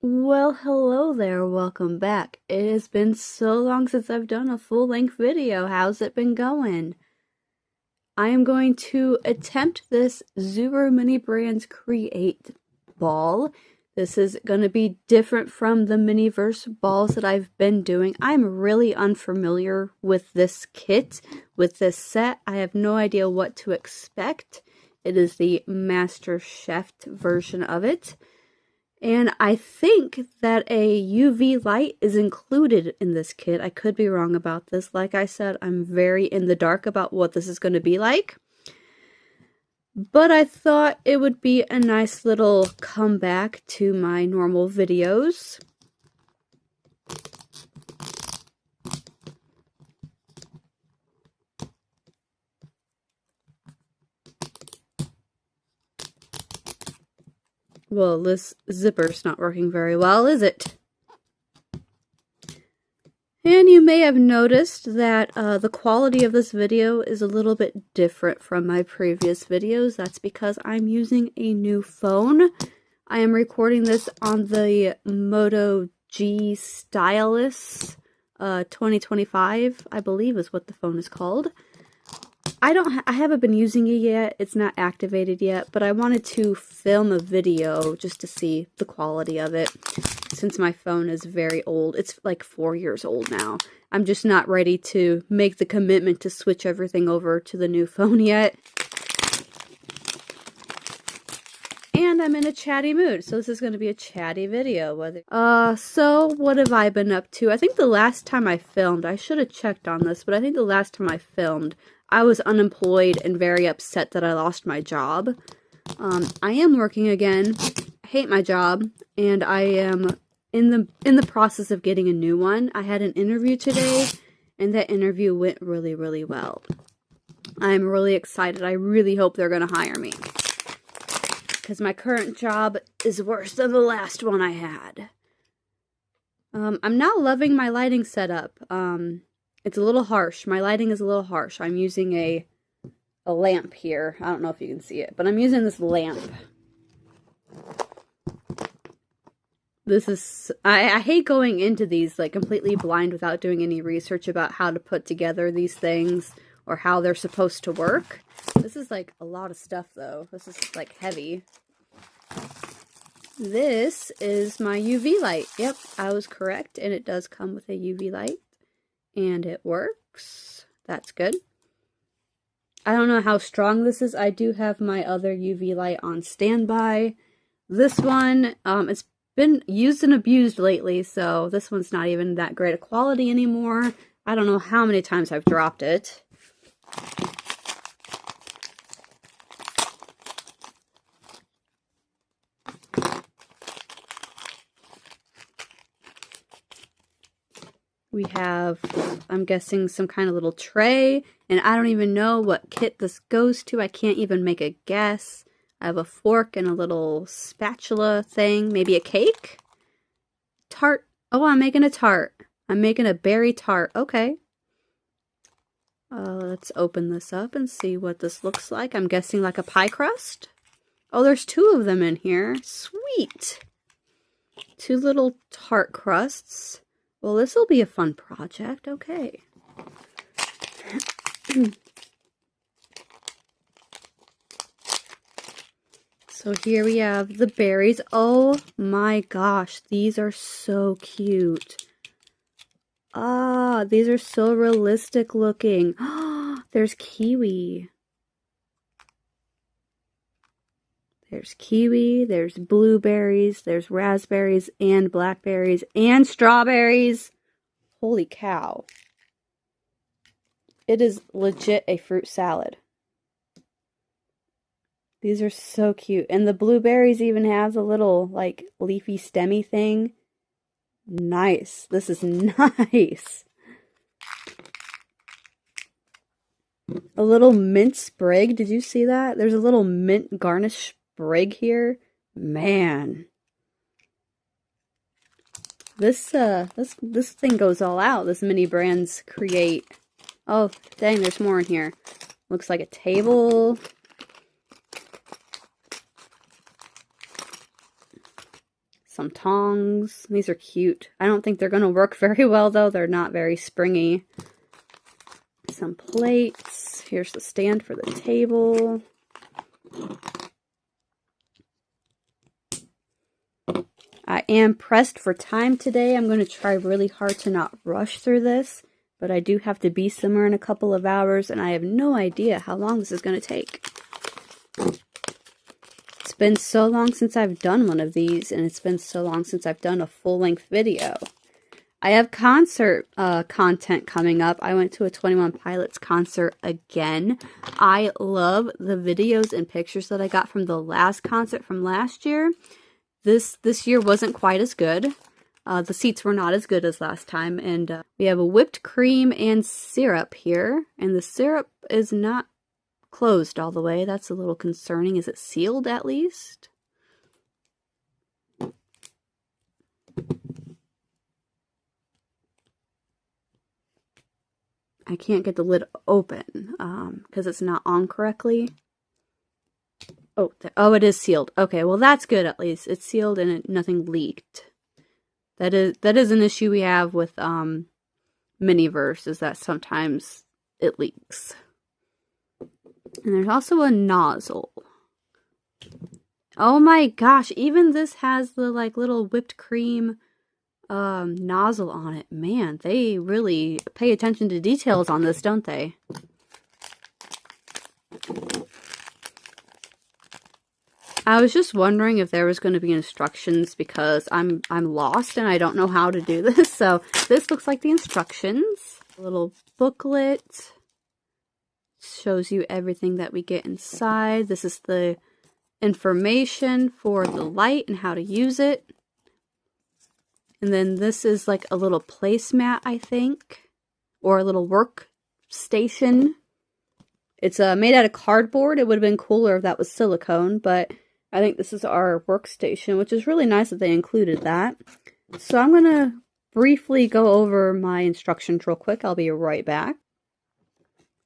Well, hello there, welcome back. It has been so long since I've done a full-length video. How's it been going? I am going to attempt this Zuru Mini Brands Create ball. This is going to be different from the Miniverse balls that I've been doing. I'm really unfamiliar with this kit, with this set. I have no idea what to expect. It is the MasterChef version of it. And I think that a UV light is included in this kit. I could be wrong about this. Like I said, I'm very in the dark about what this is going to be like. But I thought it would be a nice little comeback to my normal videos. Well, this zipper's not working very well, is it? And you may have noticed that the quality of this video is a little bit different from my previous videos. That's because I'm using a new phone. I am recording this on the Moto G Stylus 2025, I believe is what the phone is called. I haven't been using it yet. It's not activated yet, but I wanted to film a video just to see the quality of it since my phone is very old. It's like 4 years old now. I'm just not ready to make the commitment to switch everything over to the new phone yet. And I'm in a chatty mood, so this is going to be a chatty video. So what have I been up to? I think the last time I filmed, I should have checked on this, but I think the last time I filmed, I was unemployed and very upset that I lost my job. I am working again. I hate my job, and I am in the process of getting a new one. I had an interview today, and that interview went really, really well. I'm really excited. I really hope they're going to hire me, because my current job is worse than the last one I had. I'm not loving my lighting setup. It's a little harsh. My lighting is a little harsh. I'm using a lamp here. I don't know if you can see it, but I'm using this lamp. This is... I hate going into these like completely blind without doing any research about how to put together these things or how they're supposed to work. This is like a lot of stuff though. This is like heavy. This is my UV light. Yep, I was correct, and it does come with a UV light. And it works. That's good. I don't know how strong this is. I do have my other UV light on standby. This one, it's been used and abused lately, so this one's not even that great a quality anymore. I don't know how many times I've dropped it. We have, I'm guessing, some kind of little tray, and I don't even know what kit this goes to. I can't even make a guess. I have a fork and a little spatula thing, maybe a cake? Tart. Oh, I'm making a tart. I'm making a berry tart. Okay. Let's open this up and see what this looks like. I'm guessing like a pie crust. Oh, there's 2 of them in here. Sweet. 2 little tart crusts. Well, this will be a fun project. Okay. So here we have the berries. Oh my gosh, these are so cute. Ah, these are so realistic looking. There's kiwi. There's kiwi, there's blueberries, there's raspberries and blackberries and strawberries. Holy cow. It is legit a fruit salad. These are so cute. And the blueberries even have a little like leafy stemmy thing. Nice. This is nice. A little mint sprig. Did you see that? There's a little mint garnish sprig here. Man. This thing goes all out. This Mini Brands Create. Oh, dang, there's more in here. Looks like a table. some tongs. These are cute. I don't think they're going to work very well, though. They're not very springy. Some plates. Here's the stand for the table. I am pressed for time today. I'm going to try really hard to not rush through this, but I do have to be somewhere in a couple of hours, and I have no idea how long this is going to take. It's been so long since I've done one of these, and it's been so long since I've done a full-length video. I have concert content coming up. I went to a 21 Pilots concert again. I love the videos and pictures that I got from the last concert from last year. This year wasn't quite as good. The seats were not as good as last time. And we have a whipped cream and syrup here. And the syrup is not closed all the way. That's a little concerning. Is it sealed at least? I can't get the lid open because it's not on correctly. Oh, it is sealed. Okay, well that's good at least. It's sealed and nothing leaked. That is an issue we have with Miniverse, is that sometimes it leaks. And there's also a nozzle. Oh my gosh, even this has the like little whipped cream nozzle on it. Man, they really pay attention to details on this, don't they? I was just wondering if there was going to be instructions because I'm lost and I don't know how to do this. So this looks like the instructions. A little booklet shows you everything that we get inside. This is the information for the light and how to use it. And then this is like a little placemat, I think, or a little workstation. It's made out of cardboard. It would have been cooler if that was silicone, but I think this is our workstation, which is really nice that they included that. So I'm going to briefly go over my instructions real quick. I'll be right back.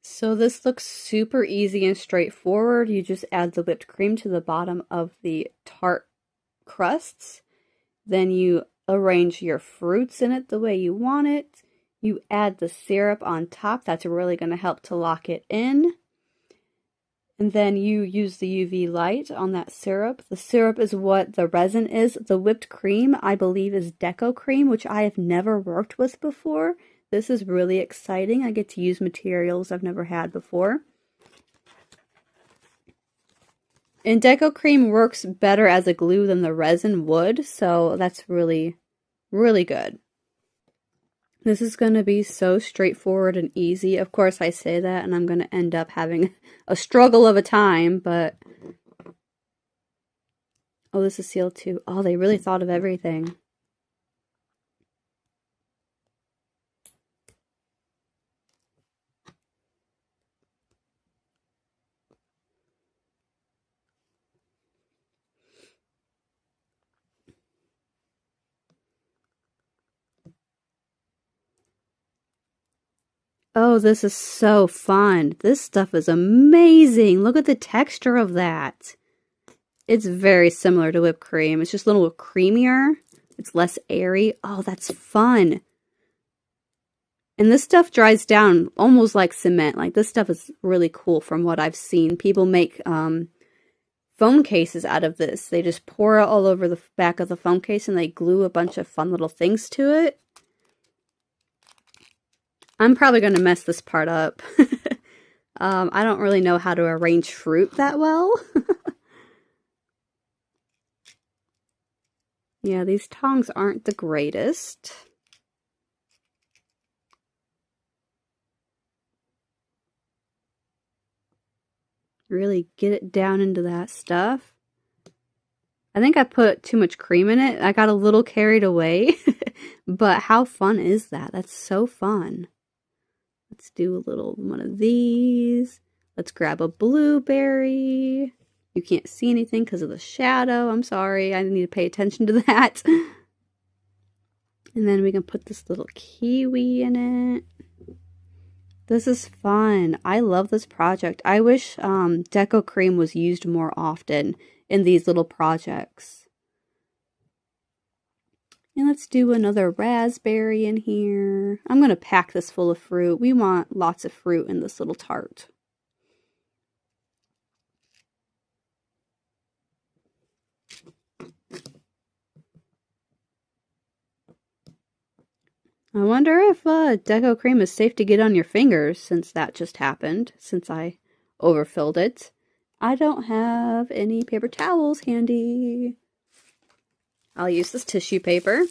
So this looks super easy and straightforward. You just add the whipped cream to the bottom of the tart crusts. Then you arrange your fruits in it the way you want it. You add the syrup on top. That's really going to help to lock it in. And then you use the UV light on that syrup. The syrup is what the resin is. The whipped cream, I believe, is Deco cream, which I have never worked with before. This is really exciting. I get to use materials I've never had before. And Deco cream works better as a glue than the resin would, so that's really, really good. This is going to be so straightforward and easy. Of course, I say that, and I'm going to end up having a struggle of a time, but... Oh, this is sealed too. Oh, they really thought of everything. Oh, this is so fun. This stuff is amazing. Look at the texture of that. It's very similar to whipped cream. It's just a little creamier. It's less airy. Oh, that's fun. And this stuff dries down almost like cement. Like, this stuff is really cool from what I've seen. People make phone cases out of this. They just pour it all over the back of the phone case and they glue a bunch of fun little things to it. I'm probably going to mess this part up. I don't really know how to arrange fruit that well. Yeah, these tongs aren't the greatest. Really get it down into that stuff. I think I put too much cream in it. I got a little carried away. But how fun is that? That's so fun. Let's do a little one of these. Let's grab a blueberry. You can't see anything because of the shadow. I'm sorry. I need to pay attention to that. And then we can put this little kiwi in it. This is fun. I love this project. I wish Deco cream was used more often in these little projects. And let's do another raspberry in here. I'm going to pack this full of fruit. We want lots of fruit in this little tart. I wonder if deco cream is safe to get on your fingers, since that just happened, since I overfilled it. I don't have any paper towels handy. I'll use this tissue paper.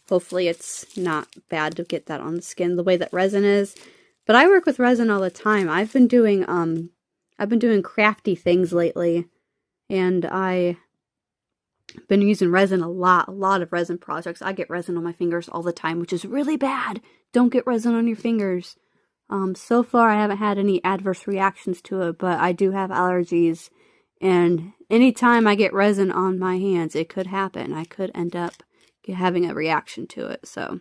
Hopefully it's not bad to get that on the skin the way that resin is. But I work with resin all the time. I've been doing crafty things lately, and I've been using resin a lot of resin projects. I get resin on my fingers all the time, which is really bad. Don't get resin on your fingers. So far I haven't had any adverse reactions to it, but I do have allergies, and anytime I get resin on my hands, it could happen. I could end up having a reaction to it. So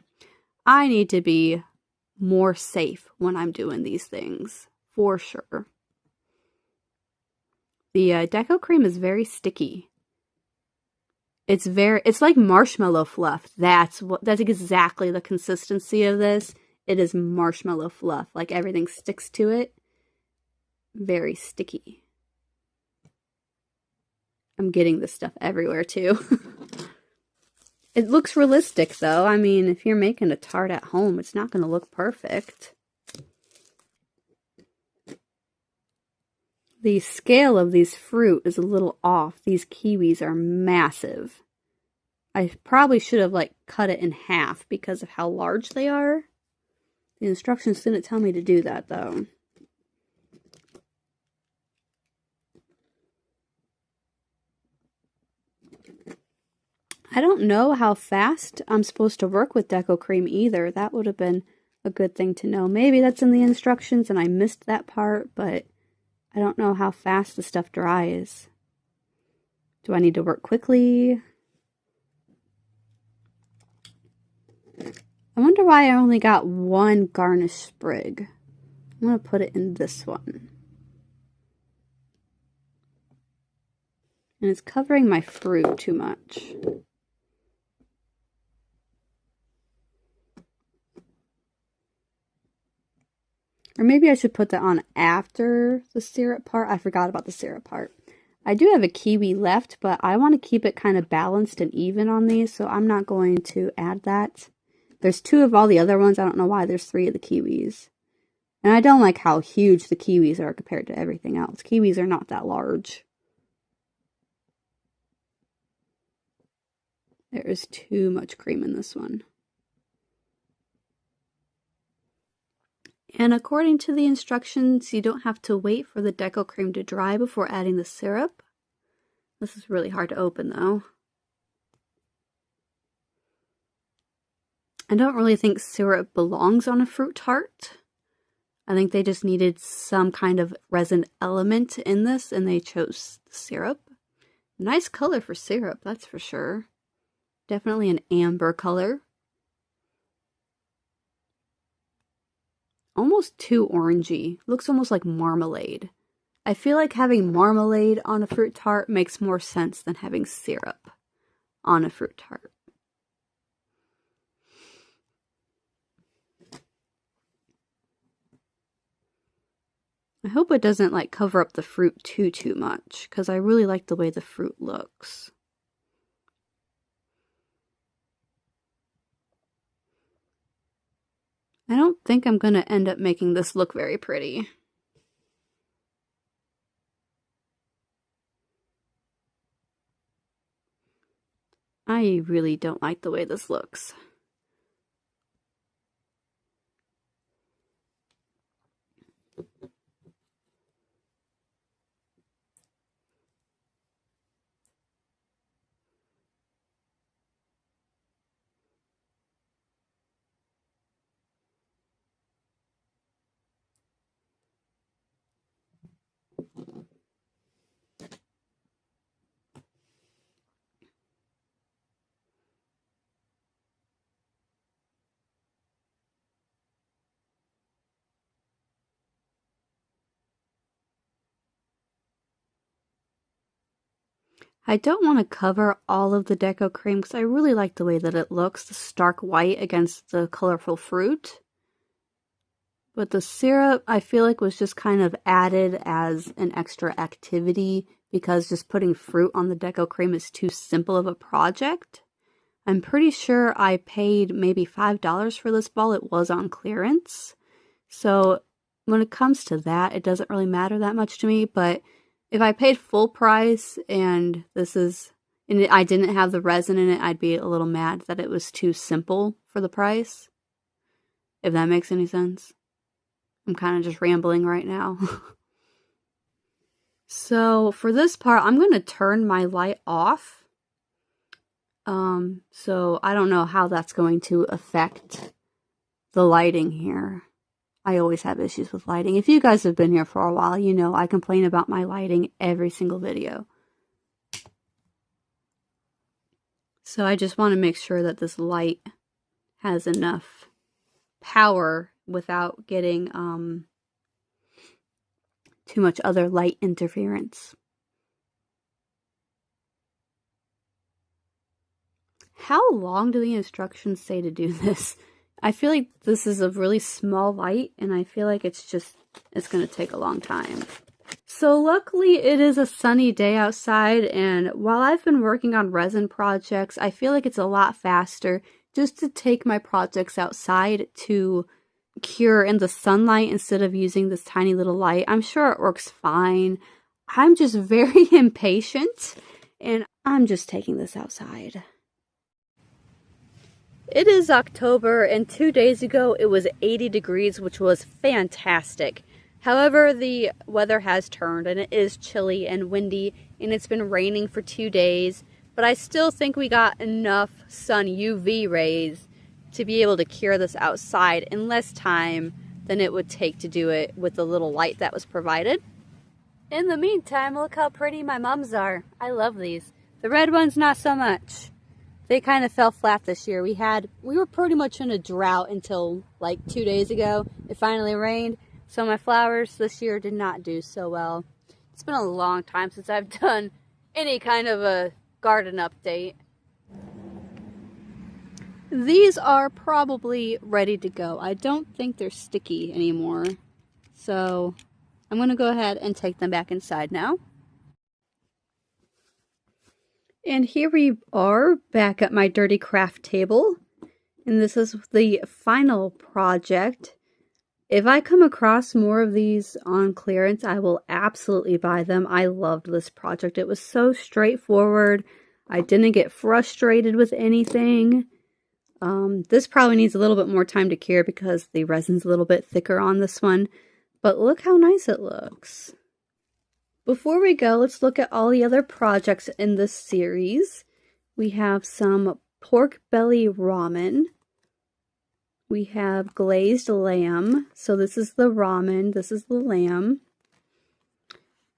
I need to be more safe when I'm doing these things, for sure. The deco cream is very sticky. It's like marshmallow fluff. That's exactly the consistency of this. It is marshmallow fluff. Like everything sticks to it. Very sticky. I'm getting this stuff everywhere too. It looks realistic though. I mean, if you're making a tart at home, it's not going to look perfect. The scale of these fruit is a little off. These kiwis are massive. I probably should have cut it in half because of how large they are. The instructions didn't tell me to do that though. I don't know how fast I'm supposed to work with deco cream either. That would have been a good thing to know. Maybe that's in the instructions and I missed that part, but I don't know how fast the stuff dries. Do I need to work quickly? I wonder why I only got one garnish sprig. I'm going to put it in this one. And it's covering my fruit too much. Or maybe I should put that on after the syrup part. I forgot about the syrup part. I do have a kiwi left, but I want to keep it kind of balanced and even on these, so I'm not going to add that. There's 2 of all the other ones. I don't know why there's 3 of the kiwis. And I don't like how huge the kiwis are compared to everything else. Kiwis are not that large. There is too much cream in this one. And according to the instructions, you don't have to wait for the deco cream to dry before adding the syrup. This is really hard to open though. I don't really think syrup belongs on a fruit tart. I think they just needed some kind of resin element in this and they chose syrup. Nice color for syrup, that's for sure. Definitely an amber color. Almost too orangey. Looks almost like marmalade. I feel like having marmalade on a fruit tart makes more sense than having syrup on a fruit tart. I hope it doesn't cover up the fruit too much, because I really like the way the fruit looks. I don't think I'm going to end up making this look very pretty. I really don't like the way this looks. I don't want to cover all of the deco cream because I really like the way that it looks, the stark white against the colorful fruit. But the syrup, I feel like, was just kind of added as an extra activity because just putting fruit on the deco cream is too simple of a project. I'm pretty sure I paid maybe $5 for this ball. It was on clearance. So when it comes to that, it doesn't really matter that much to me. But if I paid full price and I didn't have the resin in it, I'd be a little mad that it was too simple for the price. If that makes any sense. I'm kind of just rambling right now. So for this part, I'm going to turn my light off. So I don't know how that's going to affect the lighting here. I always have issues with lighting. If you guys have been here for a while, you know I complain about my lighting every single video. So I just want to make sure that this light has enough power without getting too much other light interference. How long do the instructions say to do this? I feel like this is a really small light, and I feel like it's going to take a long time. So luckily it is a sunny day outside, and while I've been working on resin projects, I feel like it's a lot faster just to take my projects outside to cure in the sunlight instead of using this tiny little light. I'm sure it works fine. I'm just very impatient, and I'm just taking this outside. It is October, and 2 days ago it was 80 degrees, which was fantastic. However, the weather has turned, and it is chilly and windy, and it's been raining for 2 days, but I still think we got enough sun UV rays to be able to cure this outside in less time than it would take to do it with the little light that was provided. In the meantime, look how pretty my mums are. I love these. The red ones, not so much. They kind of fell flat this year. We were pretty much in a drought until like 2 days ago. It finally rained, so my flowers this year did not do so well. It's been a long time since I've done any kind of a garden update. These are probably ready to go. I don't think they're sticky anymore, so I'm going to go ahead and take them back inside now. And here we are back at my dirty craft table, and this is the final project. If I come across more of these on clearance, I will absolutely buy them. I loved this project. It was so straightforward. I didn't get frustrated with anything. This probably needs a little bit more time to cure because the resin's a little bit thicker on this one, but look how nice it looks. Before we go, let's look at all the other projects in this series. We have some pork belly ramen. We have glazed lamb. So this is the ramen, this is the lamb.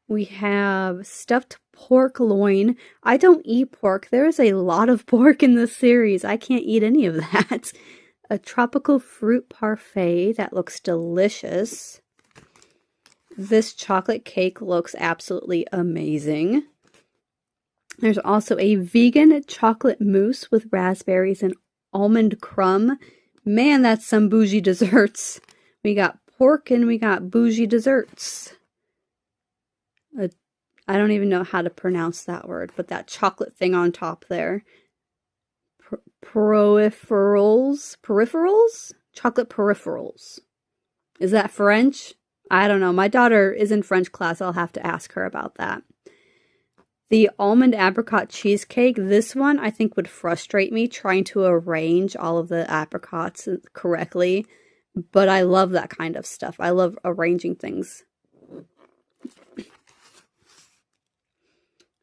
We have stuffed pork loin. I don't eat pork. There is a lot of pork in this series. I can't eat any of that. A tropical fruit parfait. That looks delicious. This chocolate cake looks absolutely amazing. There's also a vegan chocolate mousse with raspberries and almond crumb. Man, that's some bougie desserts. We got pork and we got bougie desserts. I don't even know how to pronounce that word, but that chocolate thing on top there. Peripherals? Chocolate peripherals. Is that French? I don't know. My daughter is in French class. I'll have to ask her about that. The almond apricot cheesecake. This one I think would frustrate me trying to arrange all of the apricots correctly. But I love that kind of stuff. I love arranging things.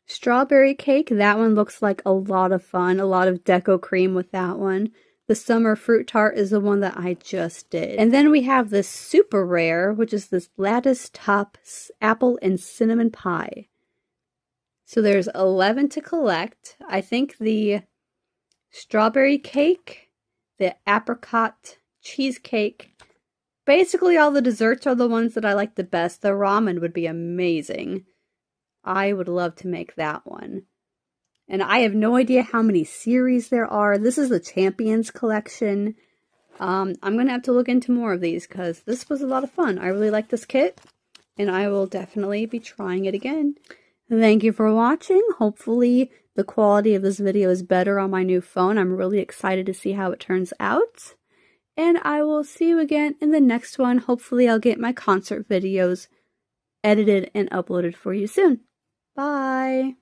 Strawberry cake. That one looks like a lot of fun. A lot of deco cream with that one. The summer fruit tart is the one that I just did. And then we have this super rare, which is this lattice top apple and cinnamon pie. So there's 11 to collect. I think the strawberry cake, the apricot cheesecake, basically all the desserts are the ones that I like the best. The ramen would be amazing. I would love to make that one. And I have no idea how many series there are. This is the Champions collection. I'm going to have to look into more of these because this was a lot of fun. I really like this kit, and I will definitely be trying it again. Thank you for watching. Hopefully the quality of this video is better on my new phone. I'm really excited to see how it turns out. And I will see you again in the next one. Hopefully I'll get my concert videos edited and uploaded for you soon. Bye!